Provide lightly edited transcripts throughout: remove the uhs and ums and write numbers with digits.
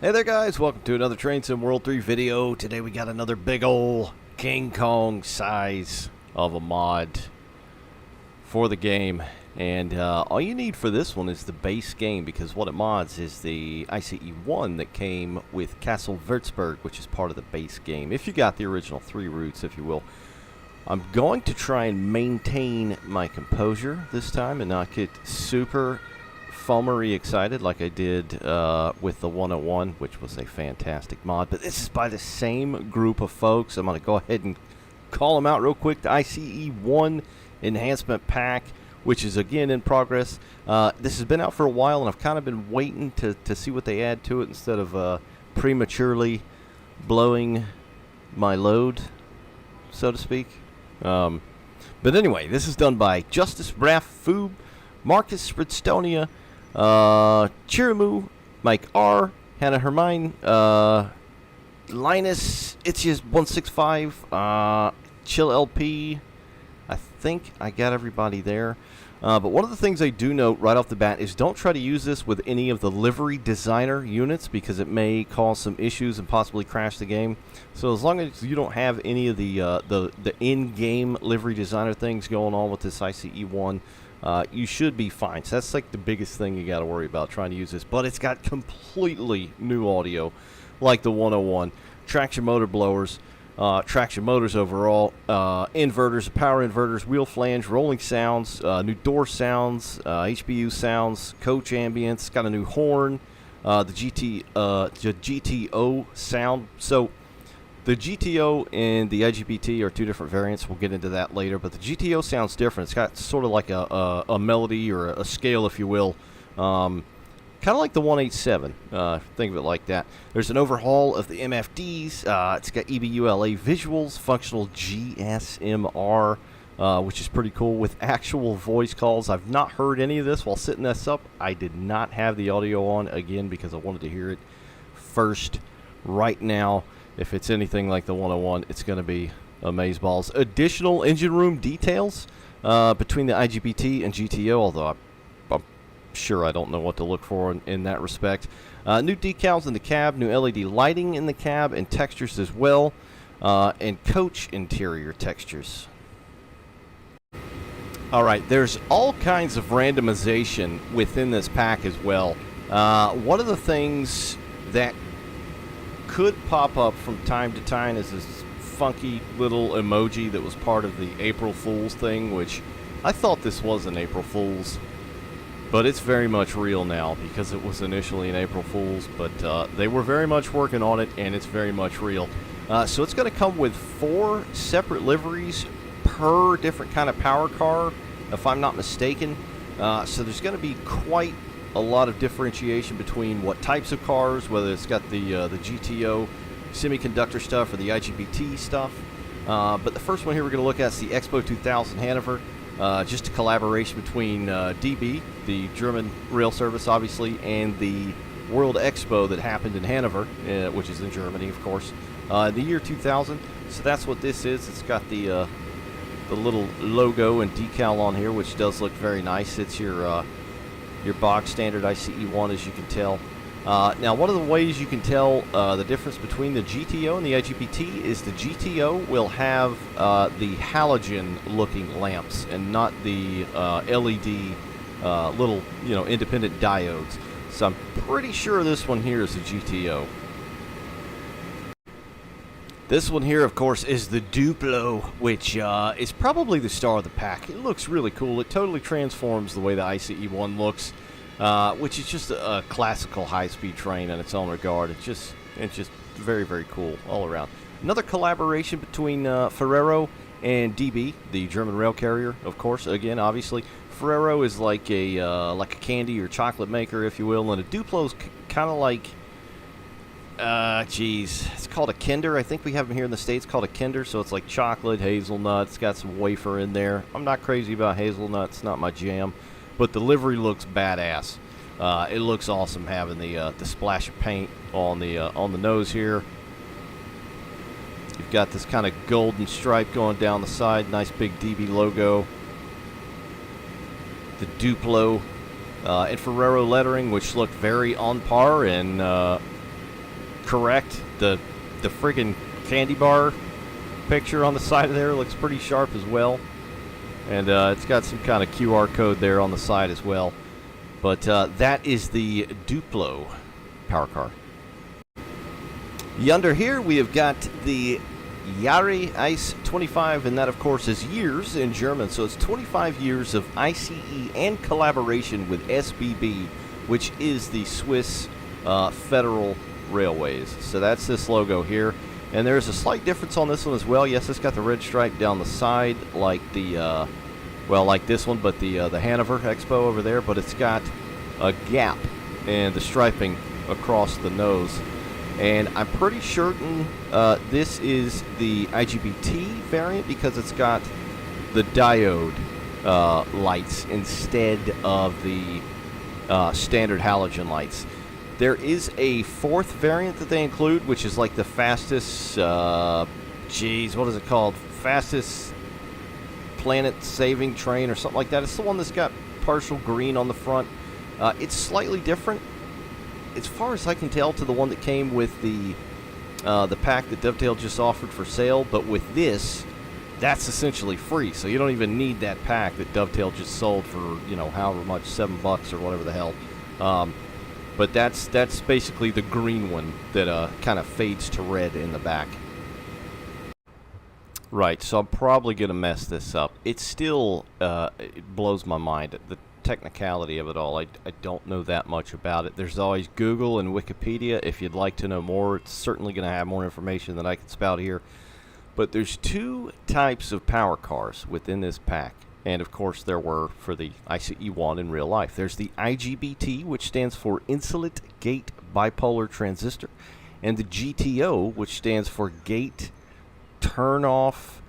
Hey there guys, welcome to another Train Sim World 3 video. Today we got another big ol' King Kong size of a mod for the game. And all you need for this one is the base game, because what it mods is the ICE1 that came with Castle Würzburg, which is part of the base game. If you got the original 3 routes, if you will. I'm going to try and maintain my composure this time and not get super foamery excited like I did with the 101, which was a fantastic mod. But this is by the same group of folks. I'm going to go ahead and call them out real quick. The ICE1 Enhancement Pack, which is again in progress. This has been out for a while, and I've kind of been waiting to see what they add to it instead of prematurely blowing my load, so to speak. But anyway, this is done by Justice Braff Foob, Marcus Spritstonia, Chirimu, Mike R, Hannah Hermine, Linus Itches 165, Chill LP. I think I got everybody there. But one of the things I do note right off the bat is don't try to use this with any of the livery designer units, because it may cause some issues and possibly crash the game. So as long as you don't have any of the in-game livery designer things going on with this ICE1, you should be fine. So that's like the biggest thing you got to worry about trying to use this. But it's got completely new audio, like the 101, traction motor blowers, traction motors overall, inverters, power inverters, wheel flange, rolling sounds, new door sounds, HBU sounds, coach ambience, got a new horn, the GTO sound. So the GTO and the IGBT are two different variants. We'll get into that later, but the GTO sounds different. It's got sort of like a melody or a scale, if you will. Kind of like the 187, think of it like that. There's an overhaul of the MFDs. It's got EBULA visuals, functional GSMR, which is pretty cool, with actual voice calls. I've not heard any of this while setting this up. I did not have the audio on, again, because I wanted to hear it first. Right now, if it's anything like the 101, it's going to be amazeballs. Additional engine room details between the IGBT and GTO, although I'm sure I don't know what to look for in that respect. New decals in the cab, new LED lighting in the cab, and textures as well, and coach interior textures. Alright, there's all kinds of randomization within this pack as well. One of the things that could pop up from time to time is this funky little emoji that was part of the April Fool's thing, which I thought this was an April Fool's, but it's very much real now, because it was initially an April Fool's, but they were very much working on it, and it's very much real. So it's going to come with 4 separate liveries per different kind of power car, if I'm not mistaken. So there's going to be quite a lot of differentiation between what types of cars, whether it's got the GTO semiconductor stuff or the IGBT stuff. But the first one here we're going to look at is the Expo 2000 Hanover. Just a collaboration between DB, the German rail service, obviously, and the World Expo that happened in Hanover, which is in Germany, of course, in the year 2000. So that's what this is. It's got the little logo and decal on here, which does look very nice. It's your box standard ICE1, as you can tell. Now, one of the ways you can tell the difference between the GTO and the IGBT is the GTO will have the halogen-looking lamps and not the LED little, independent diodes. So I'm pretty sure this one here is the GTO. This one here, of course, is the Duplo, which is probably the star of the pack. It looks really cool. It totally transforms the way the ICE1 looks, which is just a classical high-speed train in its own regard. It's just very, very cool all around. Another collaboration between Ferrero and DB, the German rail carrier, of course. Again, obviously, Ferrero is like a candy or chocolate maker, if you will, and a Duplo's kind of like, it's called a Kinder. I think we have them here in the States called a Kinder, so it's like chocolate, hazelnut. It's got some wafer in there. I'm not crazy about hazelnut. It's not my jam, but the livery looks badass. It looks awesome having the splash of paint on the nose here. You've got this kind of golden stripe going down the side. Nice big DB logo. The Duplo and Ferrero lettering, which looked very on par and correct. The friggin' candy bar picture on the side of there looks pretty sharp as well. And it's got some kind of QR code there on the side as well. But that is the Duplo power car. Yonder here we have got the Yari ICE 25, and that of course is years in German, so it's 25 years of ICE and collaboration with SBB, which is the Swiss Federal Railways. So that's this logo here, and there's a slight difference on this one as well. Yes, it's got the red stripe down the side like the well, like this one, but the Hanover Expo over there, but it's got a gap and the striping across the nose. And I'm pretty certain this is the IGBT variant because it's got the diode lights instead of the standard halogen lights. There is a fourth variant that they include, which is like the fastest, geez, what is it called? Fastest planet-saving train or something like that. It's the one that's got partial green on the front. It's slightly different, as far as I can tell, to the one that came with the pack that Dovetail just offered for sale. But with this, that's essentially free, so you don't even need that pack that Dovetail just sold for, you know, however much, $7 or whatever the hell. But that's basically the green one that kind of fades to red in the back. Right, so I'm probably going to mess this up. It's still, it blows my mind, the technicality of it all. I don't know that much about it. There's always Google and Wikipedia if you'd like to know more. It's certainly going to have more information than I can spout here. But there's two types of power cars within this pack. And of course there were for the ICE1 in real life. There's the IGBT, which stands for Insulet Gate Bipolar Transistor, and the GTO, which stands for Gate Turn Off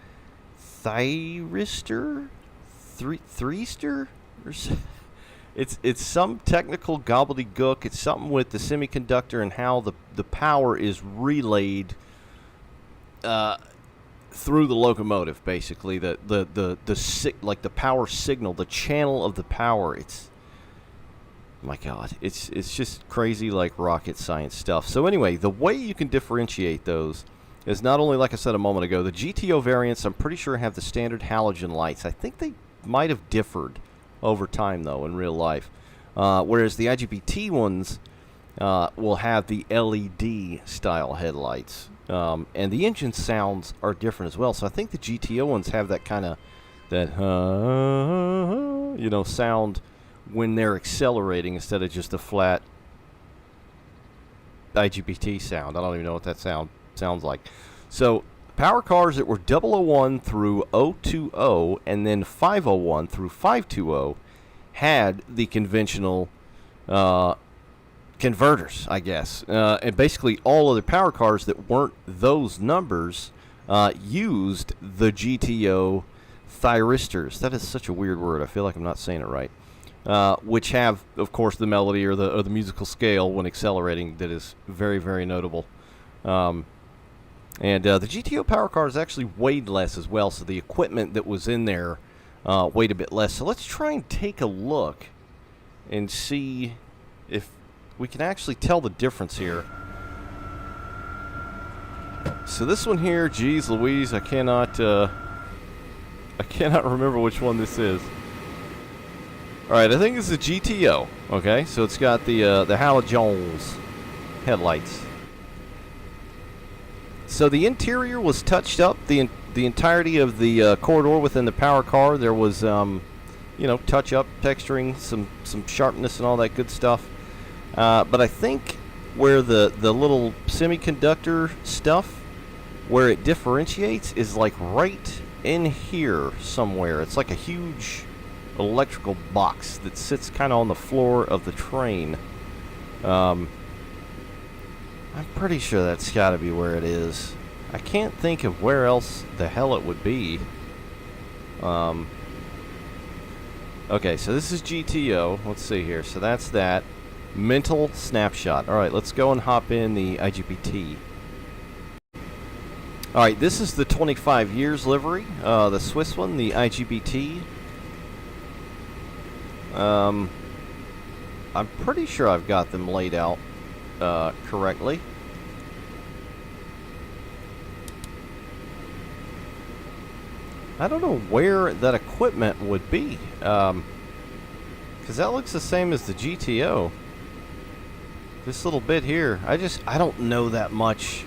Thyristor? Threester? It's some technical gobbledygook. It's something with the semiconductor and how the power is relayed through the locomotive, basically. Like the power signal, the channel of the power. It's, my God, it's just crazy, like rocket science stuff. So anyway, the way you can differentiate those is not only, like I said a moment ago, the GTO variants, I'm pretty sure, have the standard halogen lights. I think they might have differed over time, though, in real life. Whereas the IGBT ones will have the LED-style headlights. And the engine sounds are different as well. So I think the GTO ones have that kind of, that, you know, sound when they're accelerating instead of just a flat IGBT sound. I don't even know what that sounds like. So power cars that were 001 through 020 and then 501 through 520 had the conventional converters, I guess. And basically all other power cars that weren't those numbers used the GTO thyristors. That is such a weird word. I feel like I'm not saying it right. Which have, of course, the melody or the musical scale when accelerating that is very, very notable. And the GTO power cars actually weighed less as well, so the equipment that was in there weighed a bit less. So let's try and take a look and see if we can actually tell the difference here. So this one here, geez Louise, I cannot remember which one this is. Alright, I think it's the GTO. Okay, so it's got the halogens headlights. So the interior was touched up, the entirety of the corridor within the power car. There was, you know, touch-up, texturing, some sharpness and all that good stuff. But I think where the little semiconductor stuff, where it differentiates, is like right in here somewhere. It's like a huge electrical box that sits kind of on the floor of the train. I'm pretty sure that's got to be where it is. I can't think of where else the hell it would be. Okay, so this is GTO. Let's see here. So that's that. Mental snapshot. Alright, let's go and hop in the IGBT. Alright, this is the 25 years livery. The Swiss one, the IGBT. I'm pretty sure I've got them laid out correctly. I don't know where that equipment would be. Because that looks the same as the GTO. This little bit here. I don't know that much.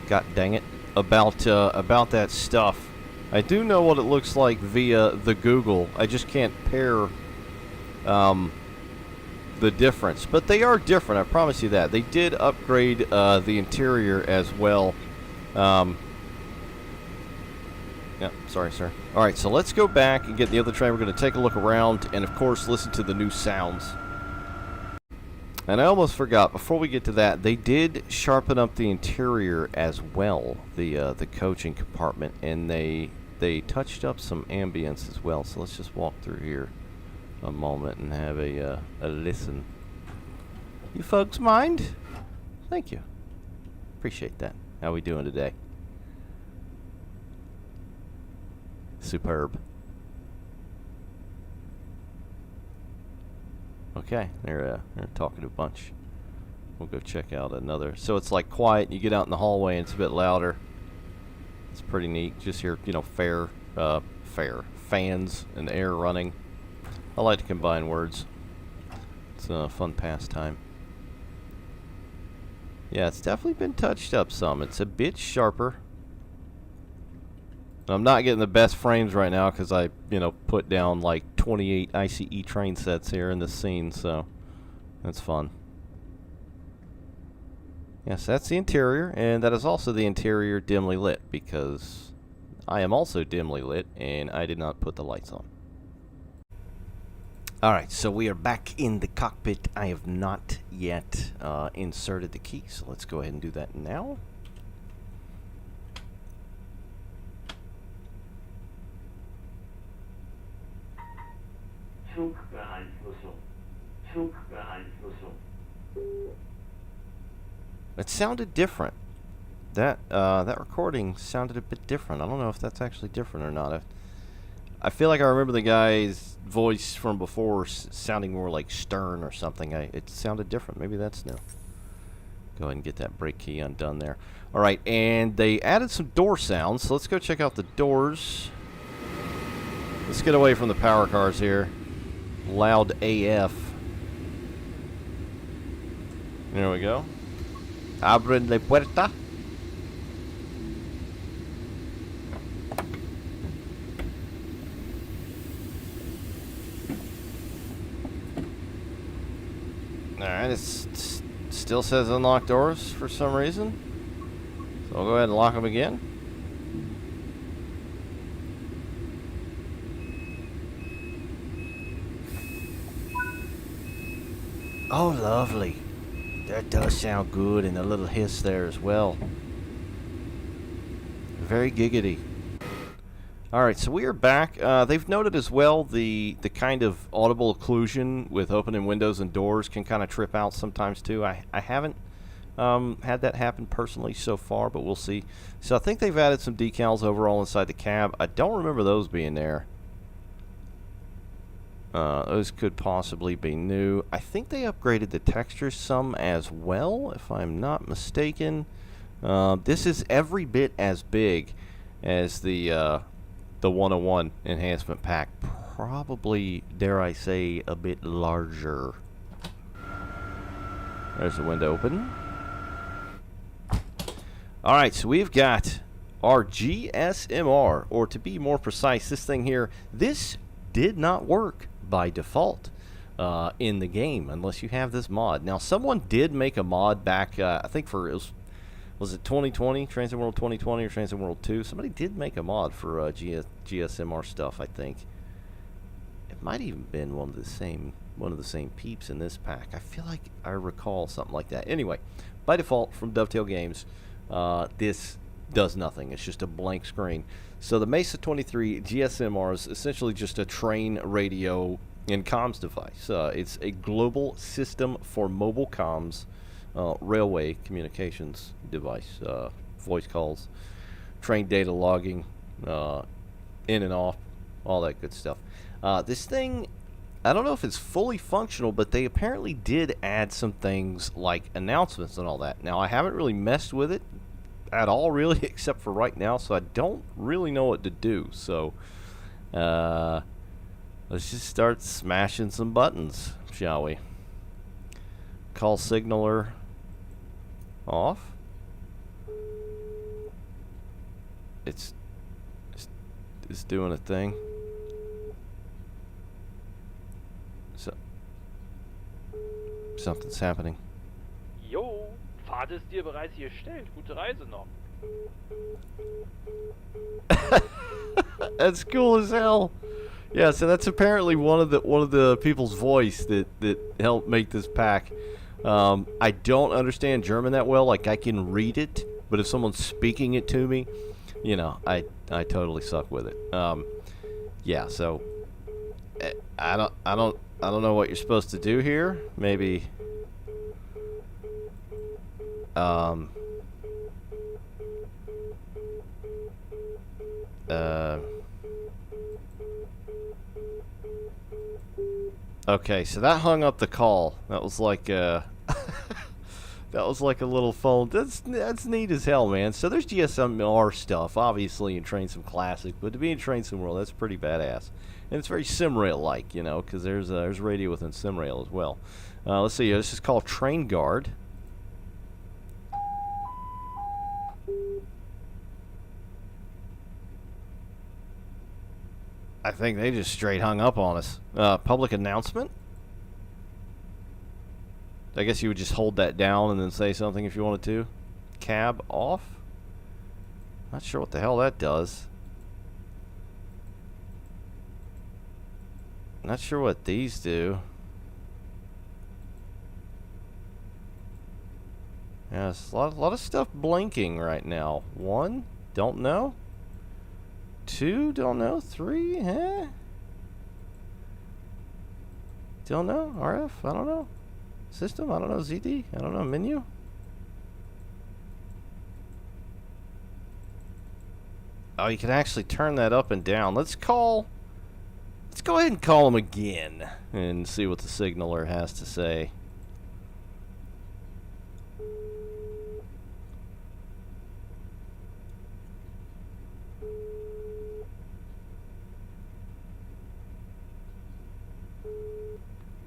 God dang it. About that stuff. I do know what it looks like via the Google. I just can't pair the difference. But they are different, I promise you that. They did upgrade the interior as well. Yeah, sorry, sir. Alright, so let's go back and get the other train. We're going to take a look around and, of course, listen to the new sounds. And I almost forgot, before we get to that, they did sharpen up the interior as well, the coaching compartment, and they touched up some ambience as well. So let's just walk through here a moment and have a listen. You folks mind? Thank you. Appreciate that. How we doing today? Superb. Okay, they're talking a bunch. We'll go check out another. So it's like quiet. You get out in the hallway and it's a bit louder. It's pretty neat. Just hear, you know, fans and air running. I like to combine words. It's a fun pastime. Yeah, it's definitely been touched up some. It's a bit sharper. I'm not getting the best frames right now because I, you know, put down like 28 ICE train sets here in this scene, so that's fun. Yes, that's the interior, and that is also the interior dimly lit because I am also dimly lit and I did not put the lights on. Alright, so we are back in the cockpit. I have not yet inserted the key, so let's go ahead and do that now. It sounded different. That recording sounded a bit different. I don't know if that's actually different or not. I feel like I remember the guy's voice from before sounding more like stern or something. It sounded different. Maybe that's new. Go ahead and get that brake key undone there. All right, and they added some door sounds. So let's go check out the doors. Let's get away from the power cars here. Loud AF. There we go. Abren la puerta. Alright, it still says unlock doors for some reason. So I'll go ahead and lock them again. Oh, lovely. That does sound good, and a little hiss there as well. Very giggity. Alright, so we are back. They've noted as well the kind of audible occlusion with opening windows and doors can kind of trip out sometimes too. I haven't had that happen personally so far, but we'll see. So I think they've added some decals overall inside the cab. I don't remember those being there. Those could possibly be new. I think they upgraded the textures some as well, if I'm not mistaken. This is every bit as big as the 101 enhancement pack. Probably, dare I say, a bit larger. There's the window open. Alright, so we've got our GSMR, or to be more precise, this thing here, this did not work by default in the game unless you have this mod. Now, someone did make a mod back, I think for, was it 2020, Transit World 2020 or Transit World 2? Somebody did make a mod for GSMR stuff, I think. It might even been one of the same peeps in this pack. I feel like I recall something like that. Anyway, by default from Dovetail Games, this does nothing. It's just a blank screen. So the Mesa 23 GSMR is essentially just a train radio and comms device. It's a global system for mobile comms, railway communications device, voice calls, train data logging, in and off, all that good stuff. This thing, I don't know if it's fully functional, but they apparently did add some things like announcements and all that. Now, I haven't really messed with it. at all, really, except for right now, so I don't really know what to do. So, let's just start smashing some buttons, shall we? Call signaler off. It's doing a thing. So something's happening. Jo, Fahrt ist dir bereits gestellt. Gute Reise noch. That's cool as hell. Yeah, so that's apparently one of the people's voice that helped make this pack. I don't understand German that well. Like, I can read it, but if someone's speaking it to me, you know, I totally suck with it. Yeah, so I don't know what you're supposed to do here. Maybe okay, so that hung up the call. That was like that was like a little phone. That's neat as hell, man. So there's GSMR stuff, obviously, in Train Sim Classic, but to be in Train Sim World, that's pretty badass. And it's very Simrail-like, you know, because there's radio within Simrail as well. Let's see. This is called Train Guard. I think they just straight hung up on us. Public announcement? I guess you would just hold that down and then say something if you wanted to. Cab off? Not sure what the hell that does. Not sure what these do. Yeah, there's a lot of stuff blinking right now. 1, don't know. 2, don't know. 3, huh? Don't know. RF, I don't know. System, I don't know. ZD, I don't know. Menu. Oh, you can actually turn that up and down. Let's go ahead and call him again and see what the signaler has to say.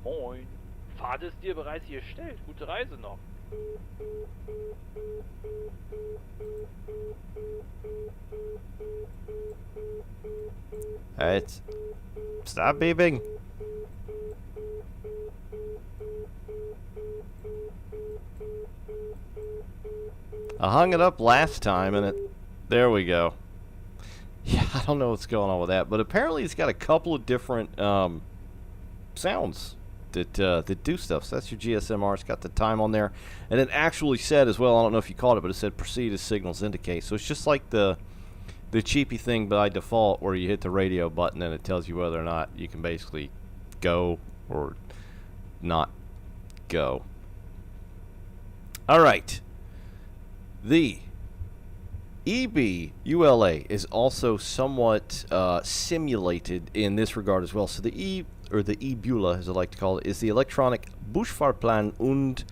Moin. Fahrt ist dir bereits gestellt. Gute Reise noch. Alright. Stop beeping. I hung it up last time and there we go. Yeah, I don't know what's going on with that, but apparently it's got a couple of different sounds that do stuff. So that's your GSMR. It's got the time on there, and it actually said as well, I don't know if you caught it, but it said proceed as signals indicate. So it's just like the cheapy thing by default where you hit the radio button and it tells you whether or not you can basically go or not go. All right. The EB-ULA is also somewhat simulated in this regard as well. So the E-Bula, as I like to call it, is the electronic Busfahrplan und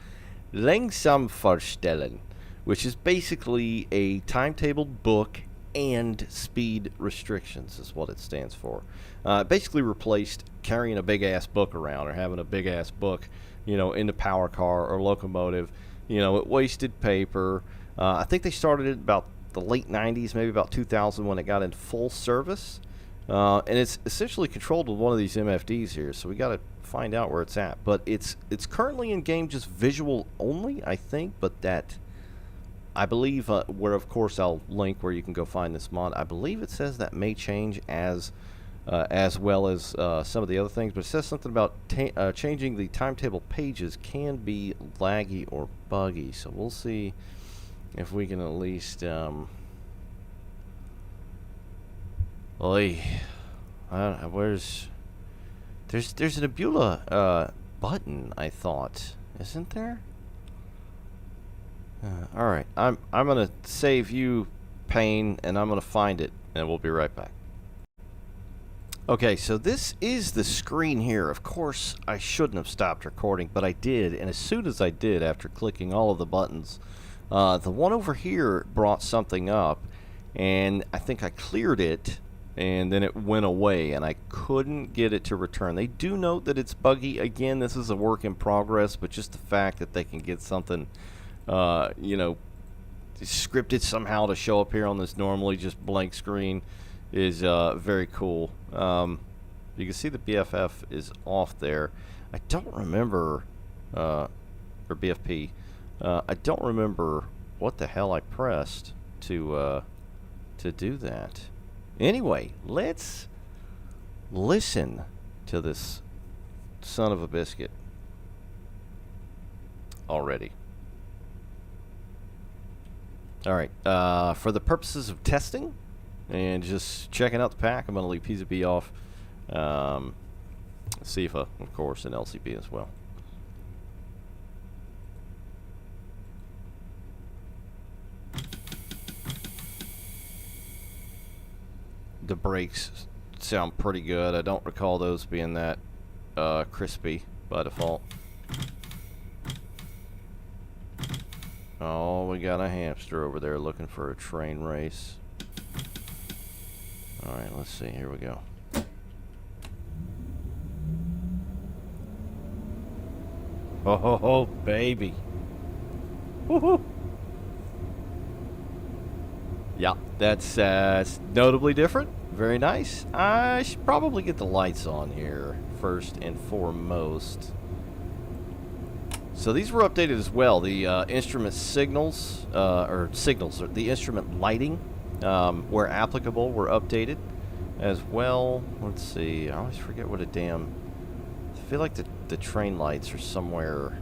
Langsamfahrstellen, which is basically a timetable book and speed restrictions is what it stands for. It basically replaced carrying a big-ass book around or having a big-ass book, you know, in the power car or locomotive. You know, it wasted paper. I think they started it about the late 90s, maybe about 2000 when it got in full service. And it's essentially controlled with one of these MFDs here, so we got to find out where it's at. But it's currently in game just visual only, I think, but that I believe where of course I'll link where you can go find this mod. I believe it says that may change as well as some of the other things, but it says something about changing the timetable pages can be laggy or buggy. So we'll see if we can at least I don't know, there's an Abula button, I thought, isn't there? All right, I'm gonna save you pain, and I'm gonna find it, and we'll be right back. Okay, so this is the screen here. Of course, I shouldn't have stopped recording, but I did, and as soon as I did, after clicking all of the buttons, The one over here brought something up, and I think I cleared it, and then it went away, and I couldn't get it to return. They do note that it's buggy. Again, this is a work in progress, but just the fact that they can get something, you know, scripted somehow to show up here on this normally just blank screen is very cool. You can see the BFF is off there. I don't remember, or BFP. I don't remember what the hell I pressed to do that. Anyway, let's listen to this son of a biscuit already. All right, for the purposes of testing and just checking out the pack, I'm going to leave PZB off. CIFA, of course, and LCB as well. The brakes sound pretty good. I don't recall those being that crispy by default. Oh, we got a hamster over there looking for a train race. Alright, let's see. Here we go. Oh, ho, ho, baby. Woohoo! Yeah, that's notably different. Very nice. I should probably get the lights on here first and foremost. So these were updated as well. The instrument signals, the instrument lighting, where applicable, were updated as well. Let's see. I always forget what a damn... I feel like the train lights are somewhere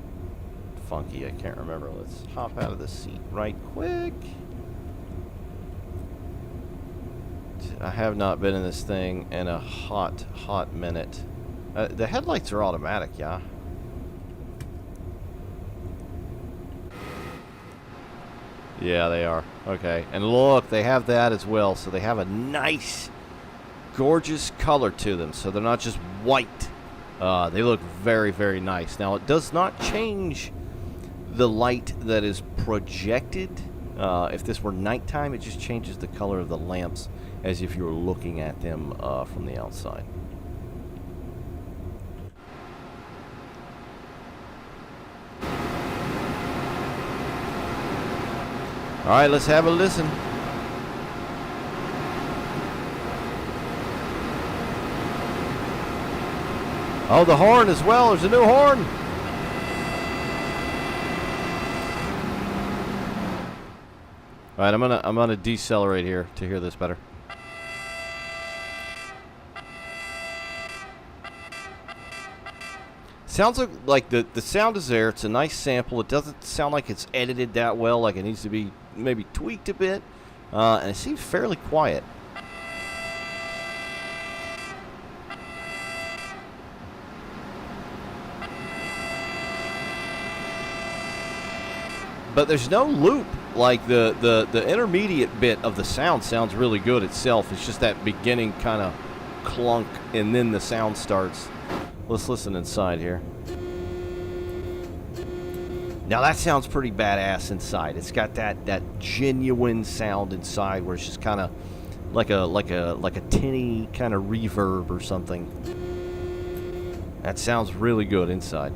funky. I can't remember. Let's hop out of the seat right quick. I have not been in this thing in a hot minute. The headlights are automatic, yeah. Yeah, they are. Okay. And look, they have that as well. So they have a nice, gorgeous color to them. So they're not just white. They look very, very nice. Now, it does not change the light that is projected. If this were nighttime, it just changes the color of the lamps as if you were looking at them from the outside. All right, let's have a listen. Oh, the horn as well. There's a new horn. All right, I'm gonna decelerate here to hear this better. Sounds like the sound is there. It's a nice sample. It doesn't sound like it's edited that well, like it needs to be maybe tweaked a bit. And it seems fairly quiet. But there's no loop. Like the intermediate bit of the sound sounds really good itself. It's just that beginning kind of clunk, and then the sound starts. Let's listen inside here. Now that sounds pretty badass inside. It's got that genuine sound inside where it's just kind of like a tinny kind of reverb or something. That sounds really good inside.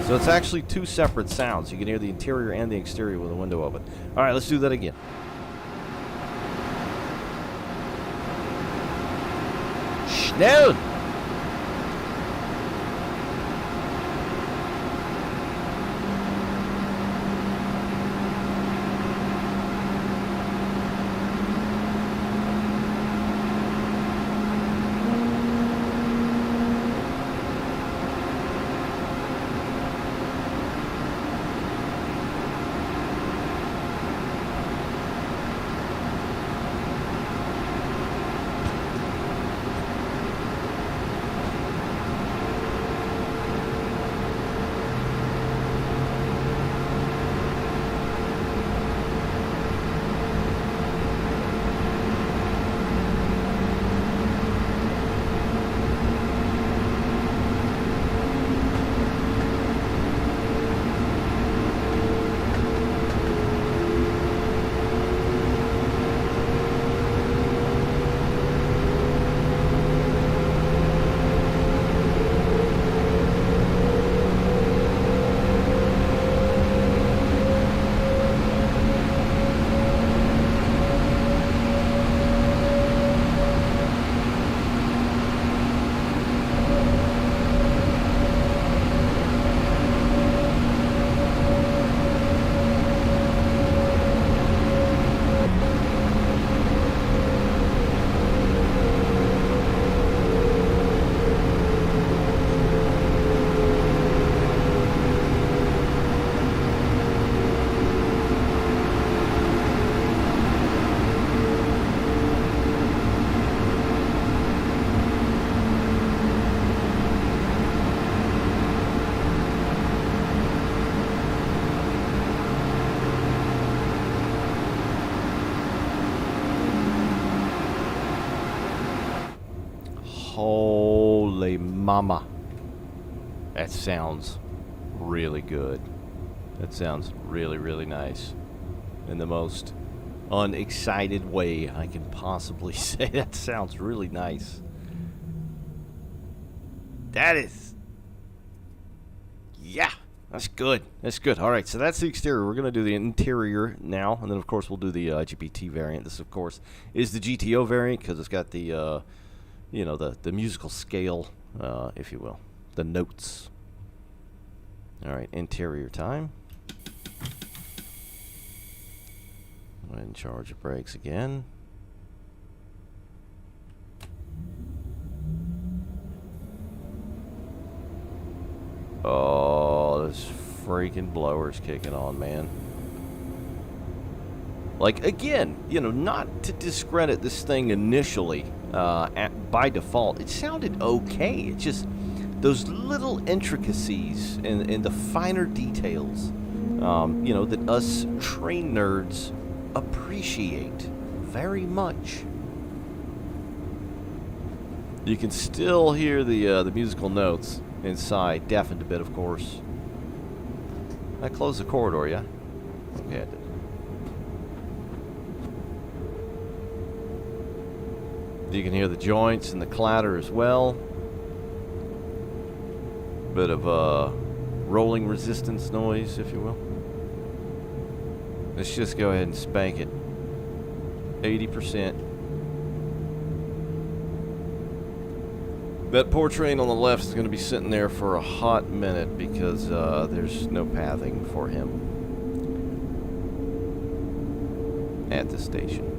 So it's actually two separate sounds. You can hear the interior and the exterior with the window open. All right, let's do that again. Schnell! mama. That sounds really good. That sounds really, really nice. In the most unexcited way I can possibly say. That sounds really nice. That is... Yeah, that's good. That's good. All right, so that's the exterior. We're going to do the interior now, and then, of course, we'll do the IGBT variant. This, of course, is the GTO variant because it's got the, you know, the musical scale, if you will, the notes. All right, interior time. Go ahead and charge the brakes again. Oh, this freaking blower's kicking on, man. Like, again, you know, not to discredit this thing initially, by default, it sounded okay. It's just those little intricacies and the finer details, you know, that us train nerds appreciate very much. You can still hear the musical notes inside, deafened a bit, of course. I closed the corridor, yeah? Okay, I did. You can hear the joints and the clatter as well. Bit of rolling resistance noise, if you will. Let's just go ahead and spank it. 80%. That poor train on the left is going to be sitting there for a hot minute because there's no pathing for him at the station.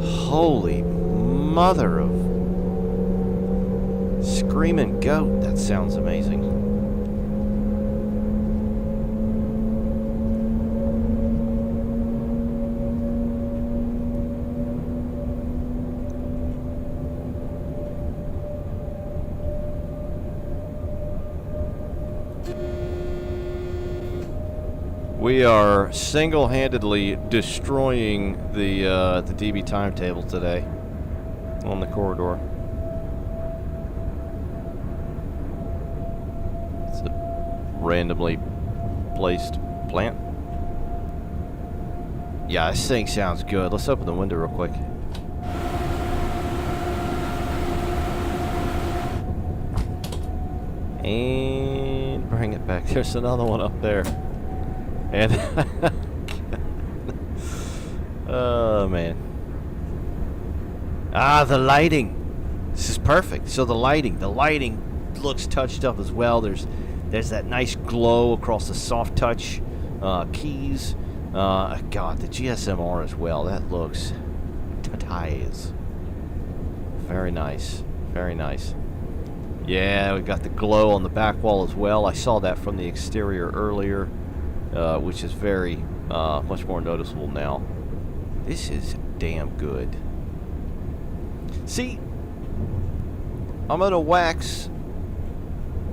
Holy mother of screaming goat. That sounds amazing. We are single-handedly destroying the DB timetable today on the corridor. It's a randomly placed plant. Yeah, this thing sounds good. Let's open the window real quick. And bring it back. There's another one up there. And oh man. Ah, the lighting. This is perfect. So the lighting looks touched up as well. There's that nice glow across the soft touch keys. God, the GSMR as well. That looks tight. Very nice. Very nice. Yeah, we got the glow on the back wall as well. I saw that from the exterior earlier. Which is very much more noticeable now. This is damn good. See, I'm gonna wax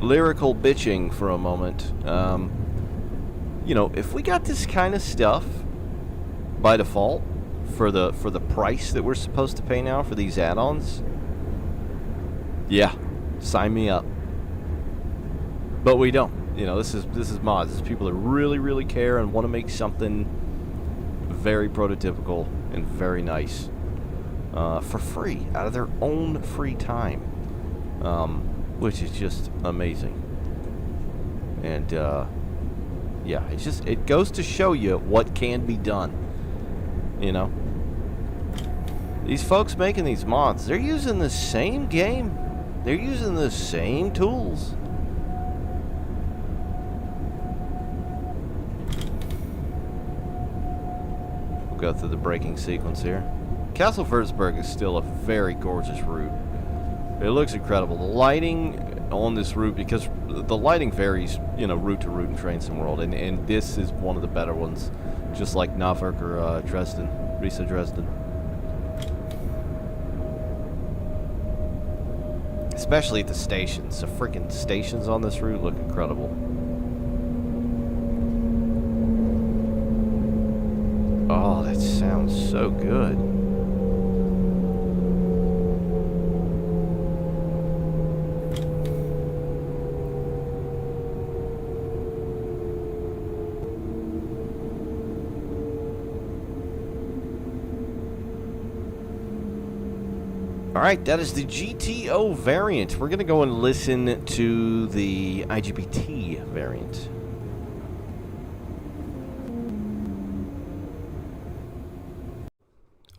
lyrical bitching for a moment. You know, if we got this kind of stuff by default for the price that we're supposed to pay now for these add-ons, yeah, sign me up. But we don't. You know, this is mods. This is people that really, really care and want to make something very prototypical and very nice for free, out of their own free time, which is just amazing. And yeah, it goes to show you what can be done. You know, these folks making these mods, they're using the same game, they're using the same tools. Go through the braking sequence here. Castle Würzburg is still a very gorgeous route. It looks incredible. The lighting on this route, because the lighting varies, you know, route to route in Train Sim World, and this is one of the better ones, just like Nürburgring or Dresden, Riesa Dresden. Especially at the stations. The freaking stations on this route look incredible. sounds so good. All right, that is the GTO variant. We're going to go and listen to the IGBT variant.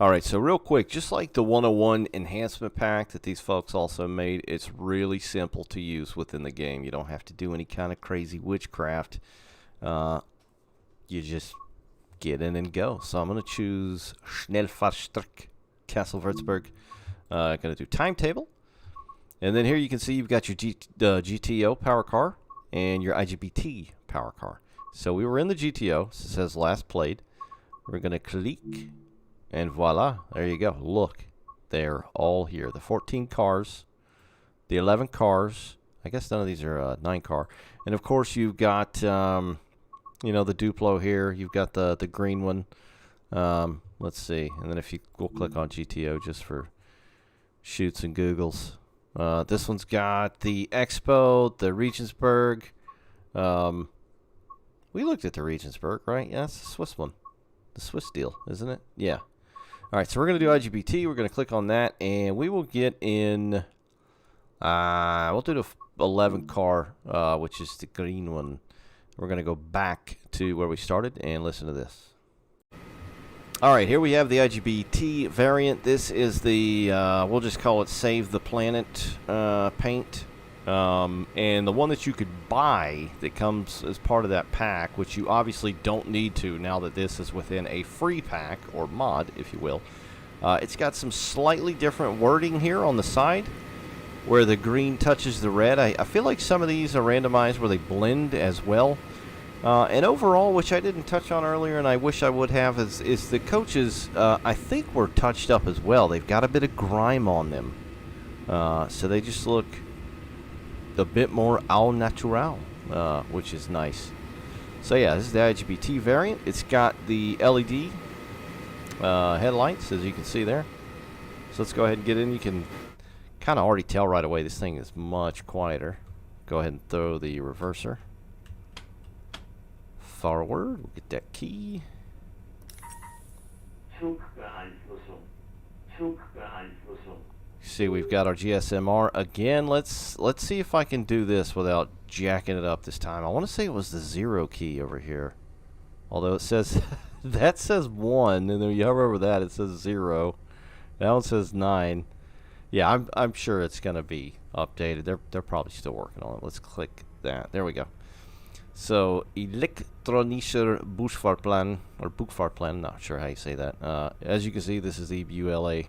All right, so real quick, just like the 101 enhancement pack that these folks also made, it's really simple to use within the game. You don't have to do any kind of crazy witchcraft. You just get in and go. So I'm going to choose Schnellfahrstreck Castle Würzburg. Going to do timetable. And then here you can see you've got your GTO power car and your IGBT power car. So we were in the GTO. So it says last played. We're going to click. And voila, there you go. Look, they're all here. The 14 cars, the 11 cars. I guess none of these are 9 car. And of course, you've got, you know, the Duplo here. You've got the green one. Let's see. And then if you will click on GTO just for shoots and googles. This one's got the Expo, the Regensburg. We looked at the Regensburg, right? Yeah, that's the Swiss one. The Swiss deal, isn't it? Yeah. All right, so we're going to do IGBT. We're going to click on that, and we will get in, we'll do the 11 car, which is the green one. We're going to go back to where we started and listen to this. All right, here we have the IGBT variant. This is the, we'll just call it Save the Planet paint. And the one that you could buy that comes as part of that pack, which you obviously don't need to now that this is within a free pack, or mod, if you will. It's got some slightly different wording here on the side, where the green touches the red. I feel like some of these are randomized where they blend as well. And overall, which I didn't touch on earlier, and I wish I would have, is the coaches, I think, were touched up as well. They've got a bit of grime on them. So they just look a bit more au natural, which is nice. So yeah, this is the IGBT variant. It's got the LED headlights, as you can see there. So let's go ahead and get in. You can kind of already tell right away this thing is much quieter. Go ahead and throw the reverser forward. We'll get that key. See, we've got our GSMR again. Let's see if I can do this without jacking it up this time. I want to say it was the 0 key over here, although it says that says 1, and then you hover over that, it says 0. That one says 9. Yeah, I'm sure it's gonna be updated. They're probably still working on it. Let's click that. There we go. So elektronischer Buchfahrplan, or Buchfahrplan, not sure how you say that. As you can see, this is the BULA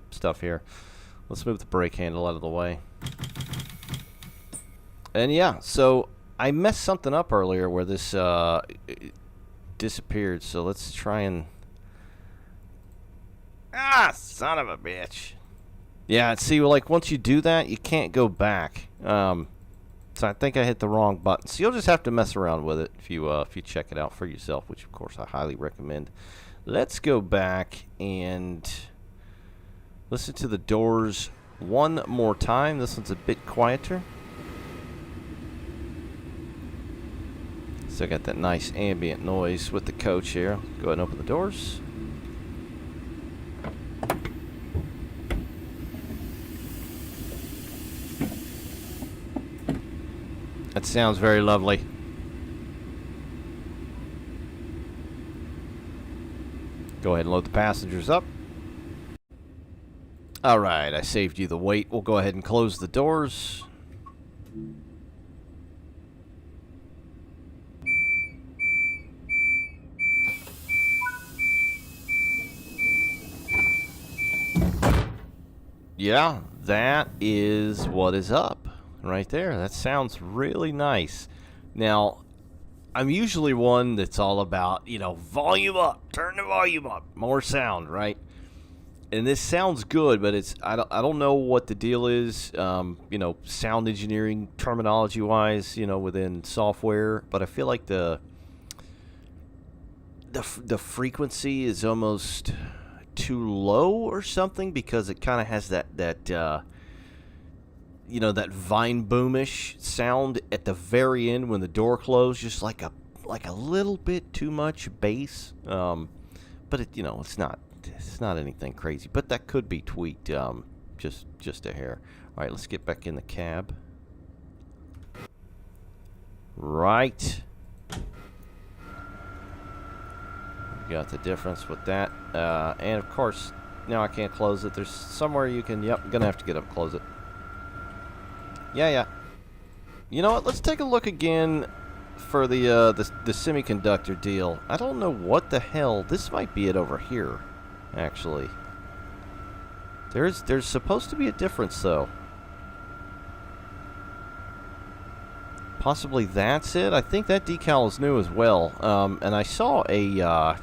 stuff here. Let's move the brake handle out of the way. And yeah, so I messed something up earlier where this it disappeared. So let's try and... Ah, son of a bitch. Yeah, see, like once you do that, you can't go back. So I think I hit the wrong button. So you'll just have to mess around with it if you check it out for yourself, which of course I highly recommend. Let's go back and listen to the doors one more time. This one's a bit quieter. Still got that nice ambient noise with the coach here. Go ahead and open the doors. That sounds very lovely. Go ahead and load the passengers up. All right, I saved you the wait. We'll go ahead and close the doors. Yeah, that is what is up right there. That sounds really nice. Now, I'm usually one that's all about, you know, volume up, turn the volume up, more sound, right? And this sounds good, but it's I don't know what the deal is, you know, sound engineering terminology wise, you know, within software. But I feel like the the frequency is almost too low or something, because it kind of has that you know, that vine boomish sound at the very end when the door closed, just like a little bit too much bass. But it, you know, it's not anything crazy, but that could be tweaked just a hair. All right, let's get back in the cab. Right. Got the difference with that. And of course, now I can't close it. There's somewhere you can, yep, I'm gonna have to get up and close it. Yeah. You know what, let's take a look again for the semiconductor deal. I don't know what the hell, this might be it over here, actually. There's supposed to be a difference, though. Possibly that's it. I think that decal is new as well. And I saw I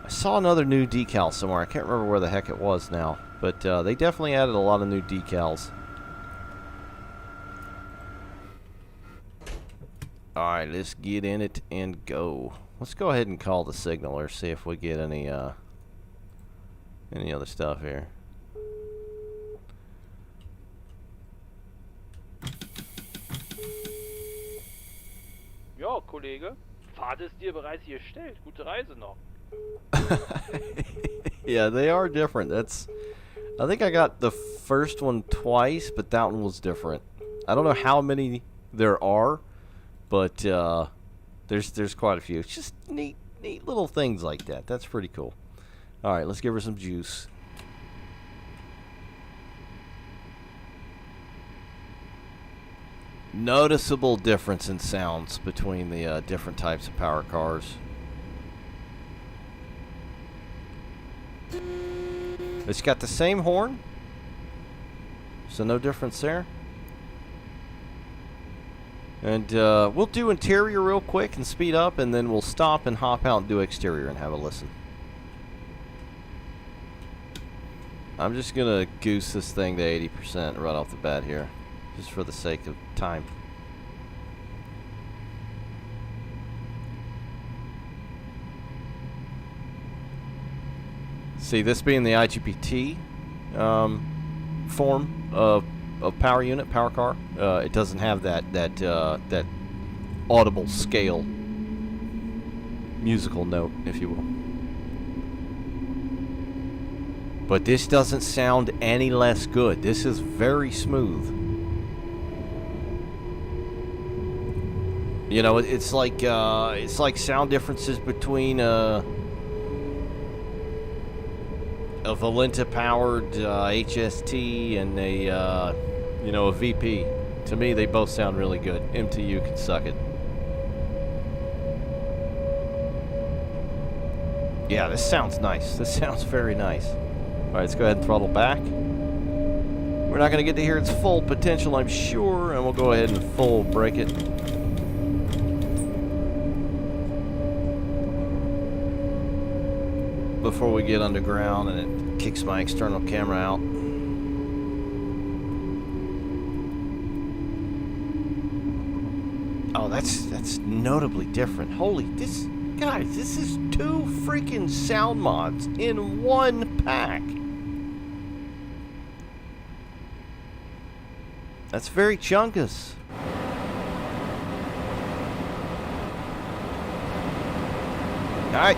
saw another new decal somewhere. I can't remember where the heck it was now. But they definitely added a lot of new decals. Alright, let's get in it and go. Let's go ahead and call the signaler, see if we get any other stuff here. Ja, Kollege. Fahrt ist dir bereits gestellt. Gute Reise noch. Yeah, they are different. I think I got the first one twice, but that one was different. I don't know how many there are, but there's quite a few. It's just neat little things like that. That's pretty cool. All right, let's give her some juice. Noticeable difference in sounds between the different types of power cars. It's got the same horn, so no difference there. And we'll do interior real quick and speed up, and then we'll stop and hop out and do exterior and have a listen. I'm just gonna goose this thing to 80% right off the bat here, just for the sake of time. See, this being the IGBT form of power unit, power car, it doesn't have that audible scale musical note, if you will. But this doesn't sound any less good. This is very smooth. You know, it's like sound differences between a Valenta powered HST and a VP. To me, they both sound really good. MTU can suck it. Yeah, this sounds nice. This sounds very nice. All right, let's go ahead and throttle back. We're not going to get to hear its full potential, I'm sure, and we'll go ahead and full brake it. Before we get underground and it kicks my external camera out. Oh, that's notably different. Holy, guys, this is 2 freaking sound mods in one pack. That's very chunkus. All right.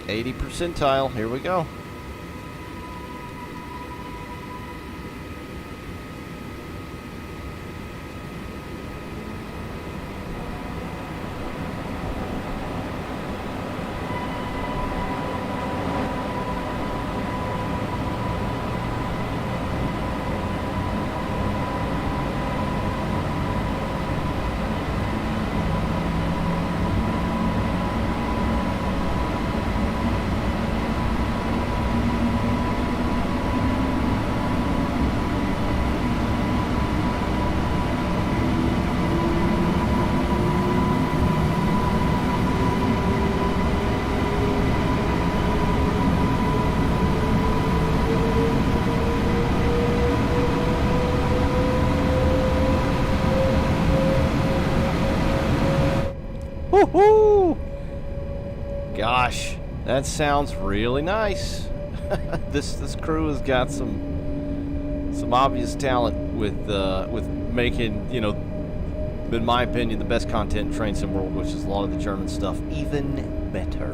'80 percentile. Here we go. Woo! Gosh, that sounds really nice. This crew has got some obvious talent with making, you know, in my opinion, the best content in train sim world, which is a lot of the German stuff, even better.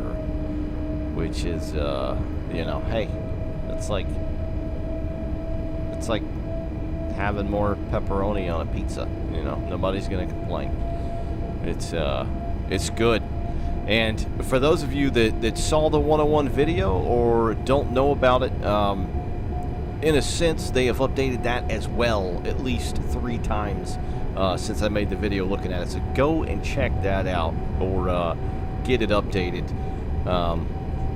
Which is, you know, hey, it's like having more pepperoni on a pizza. You know, nobody's gonna complain. It's good. And for those of you that saw the 101 video or don't know about it, in a sense, they have updated that as well at least 3 times since I made the video looking at it. So go and check that out or get it updated.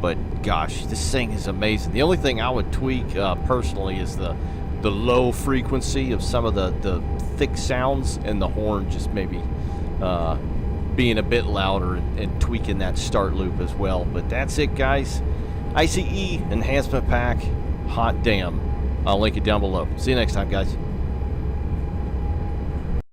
But gosh, this thing is amazing. The only thing I would tweak personally is the low frequency of some of the thick sounds, and the horn just maybe being a bit louder and tweaking that start loop as well. But that's it, guys. ICE Enhancement Pack, hot damn. I'll link it down below. See you next time, guys.